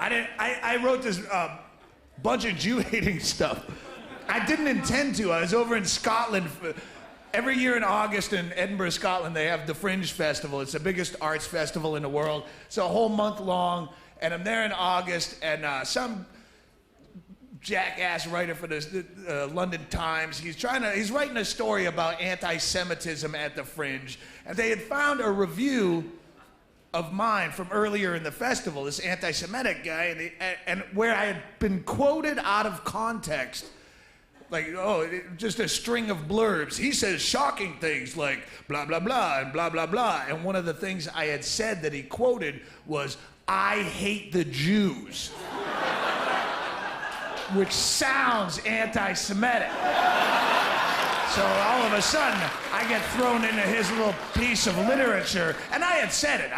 I wrote this bunch of Jew-hating stuff. I didn't intend to. I was over in Scotland. Every year in August in Edinburgh, Scotland, they have the Fringe Festival. It's the biggest arts festival in the world. It's a whole month long, and I'm there in August, and some jackass writer for the London Times, he's writing a story about anti-Semitism at the Fringe, and they had found a review of mine from earlier in the festival, this anti-Semitic guy, and where I had been quoted out of context. Like, just a string of blurbs. He says shocking things like blah, blah, blah, and blah, blah, blah. And one of the things I had said that he quoted was, "I hate the Jews," which sounds anti-Semitic. So all of a sudden, I get thrown into his little piece of literature, and I had said it,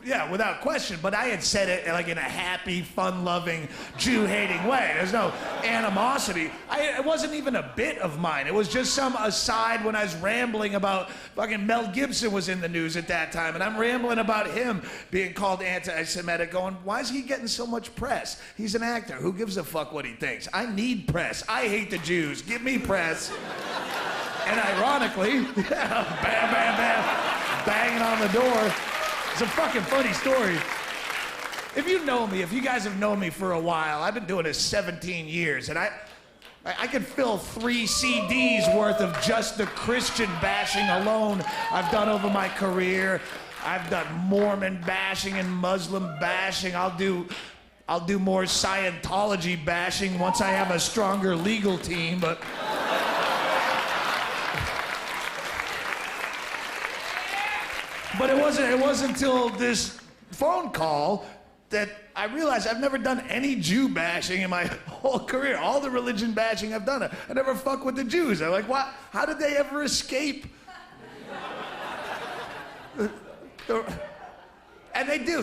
yeah, without question, but I had said it like in a happy, fun-loving, Jew-hating way. There's no animosity. It wasn't even a bit of mine. It was just some aside when I was rambling about fucking Mel Gibson was in the news at that time, and I'm rambling about him being called anti-Semitic, going, why is he getting so much press? He's an actor. Who gives a fuck what he thinks? I need press. I hate the Jews. Give me press. And ironically, bam, bam, bam, banging on the door. It's a fucking funny story. If you know me, if you guys have known me for a while, I've been doing this 17 years, and I could fill 3 CDs worth of just the Christian bashing alone I've done over my career. I've done Mormon bashing and Muslim bashing. I'll do more Scientology bashing once I have a stronger legal team, but... But it wasn't until this phone call that I realized I've never done any Jew bashing in my whole career. All the religion bashing I've done, I never fuck with the Jews. I'm like, what? How did they ever escape? And they do.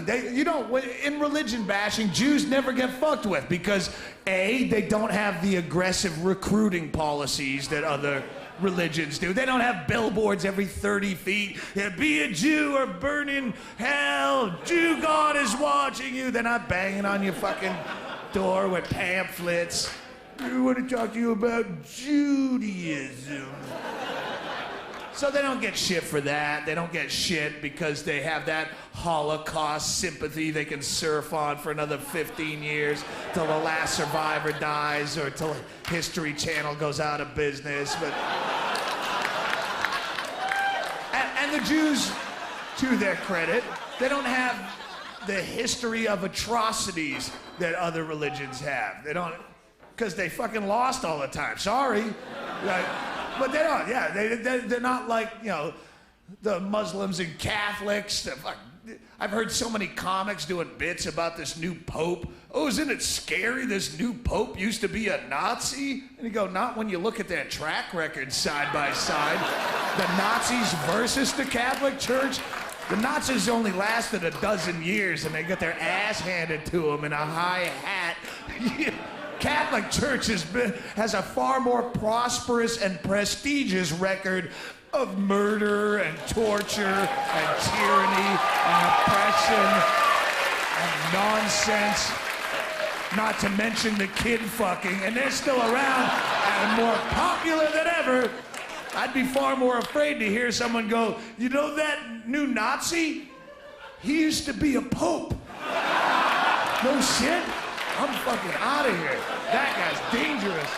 In religion bashing, Jews never get fucked with because A, they don't have the aggressive recruiting policies that other religions do. They don't have billboards every 30 feet. Yeah, be a Jew or burn in hell. Jew God is watching you. They're not banging on your fucking door with pamphlets. We want to talk to you about Judaism. So they don't get shit for that. They don't get shit because they have that Holocaust sympathy they can surf on for another 15 years till the last survivor dies or till History Channel goes out of business. But and the Jews, to their credit, they don't have the history of atrocities that other religions have. They don't, because they fucking lost all the time. Sorry. But they don't, yeah. They're not like, you know, the Muslims and Catholics. I've heard so many comics doing bits about this new pope. Oh, isn't it scary? This new pope used to be a Nazi? And you go, not when you look at their track record side by side. The Nazis versus the Catholic Church. The Nazis only lasted 12 years, and they got their ass handed to them in a high hat. Catholic Church has a far more prosperous and prestigious record of murder and torture and tyranny and oppression and nonsense, not to mention the kid fucking, and they're still around and more popular than ever. I'd be far more afraid to hear someone go, you know that new Nazi? He used to be a pope. No shit? I'm fucking out of here. That guy's dangerous.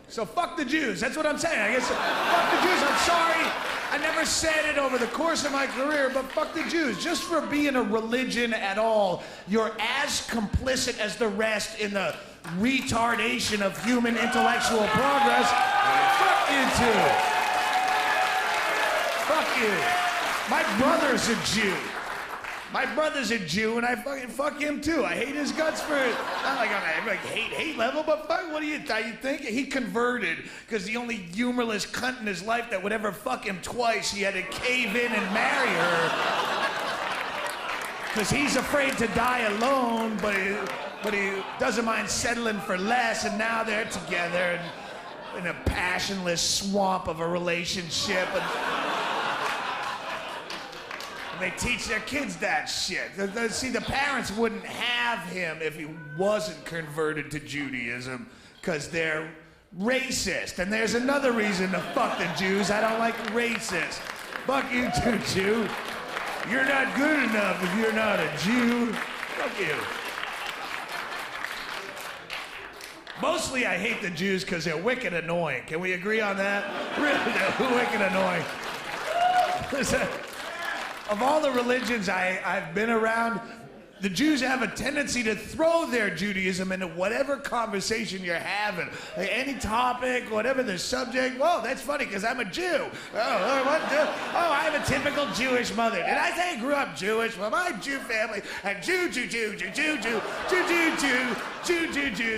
So fuck the Jews. That's what I'm saying. I guess fuck the Jews. I'm sorry. I never said it over the course of my career, but fuck the Jews. Just for being a religion at all, you're as complicit as the rest in the retardation of human intellectual progress. Fuck you two. Fuck you. My brother's a Jew. My brother's a Jew, and I fucking fuck him too. I hate his guts for, not like on a hate level, but fuck, what do you think? He converted because the only humorless cunt in his life that would ever fuck him twice, he had to cave in and marry her. Because he's afraid to die alone, but but he doesn't mind settling for less, and now they're together in a passionless swamp of a relationship. And they teach their kids that shit. See, the parents wouldn't have him if he wasn't converted to Judaism, because they're racist. And there's another reason to fuck the Jews. I don't like racists. Fuck you too, Jew. You're not good enough if you're not a Jew. Fuck you. Mostly I hate the Jews because they're wicked annoying. Can we agree on that? Really, they're wicked annoying. Listen, of all the religions I've been around, the Jews have a tendency to throw their Judaism into whatever conversation you're having. Any topic, whatever the subject. Whoa, that's funny because I'm a Jew. Oh, what? Oh, I have a typical Jewish mother. Did I say I grew up Jewish? Well, my Jew family had Jew.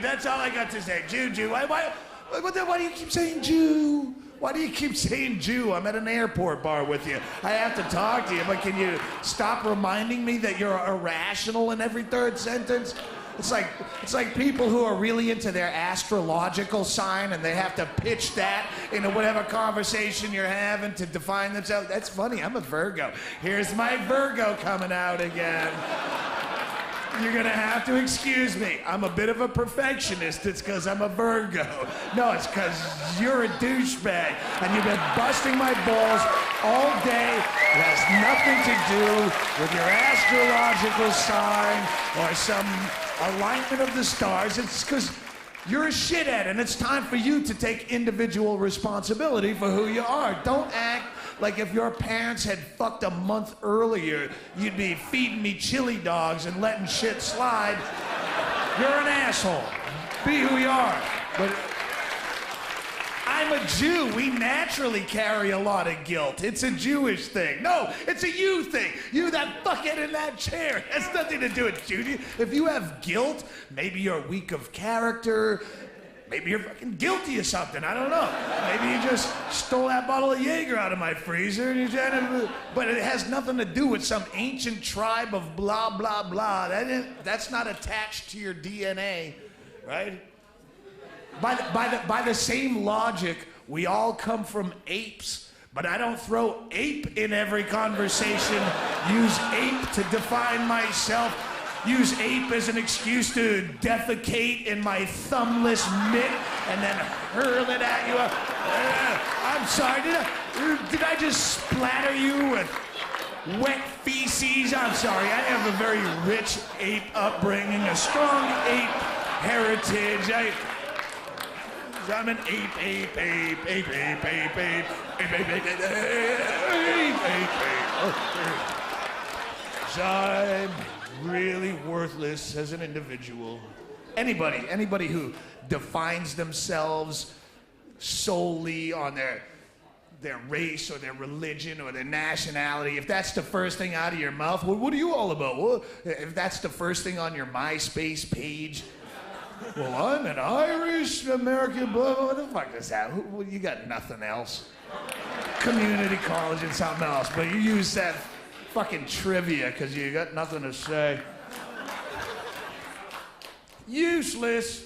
That's all I got to say. Jew. Why do you keep saying Jew? Why do you keep saying Jew? I'm at an airport bar with you. I have to talk to you, but can you stop reminding me that you're irrational in every third sentence? It's like people who are really into their astrological sign and they have to pitch that into whatever conversation you're having to define themselves. That's funny, I'm a Virgo. Here's my Virgo coming out again. You're gonna have to excuse me. I'm a bit of a perfectionist. It's because I'm a Virgo. No, it's because you're a douchebag and you've been busting my balls all day. It has nothing to do with your astrological sign or some alignment of the stars. It's because you're a shithead and it's time for you to take individual responsibility for who you are. Don't act like if your parents had fucked a month earlier, you'd be feeding me chili dogs and letting shit slide. You're an asshole. Be who you are. But I'm a Jew. We naturally carry a lot of guilt. It's a Jewish thing. No, it's a you thing. You, that fuckhead in that chair. It has nothing to do with Judy. If you have guilt, maybe you're weak of character. Maybe you're fucking guilty of something. I don't know. Maybe you just stole that bottle of Jaeger out of my freezer. And you're trying to, but it has nothing to do with some ancient tribe of blah, blah, blah. That's not attached to your DNA, right? By the same logic, we all come from apes. But I don't throw ape in every conversation. Use ape to define myself. Use ape as an excuse to defecate in my thumbless mitt and then hurl it at you. I'm sorry, did I just splatter you with wet feces? I'm sorry, I have a very rich ape upbringing, a strong ape heritage. I'm an ape. So I'm really worthless as an individual. Anybody who defines themselves solely on their race or their religion or their nationality, if that's the first thing out of your mouth, well, what are you all about? Well, if that's the first thing on your MySpace page, well, I'm an Irish American, blah, blah, what the fuck is that? Well, you got nothing else. Community college and something else, but you use that fucking trivia because you got nothing to say. Useless.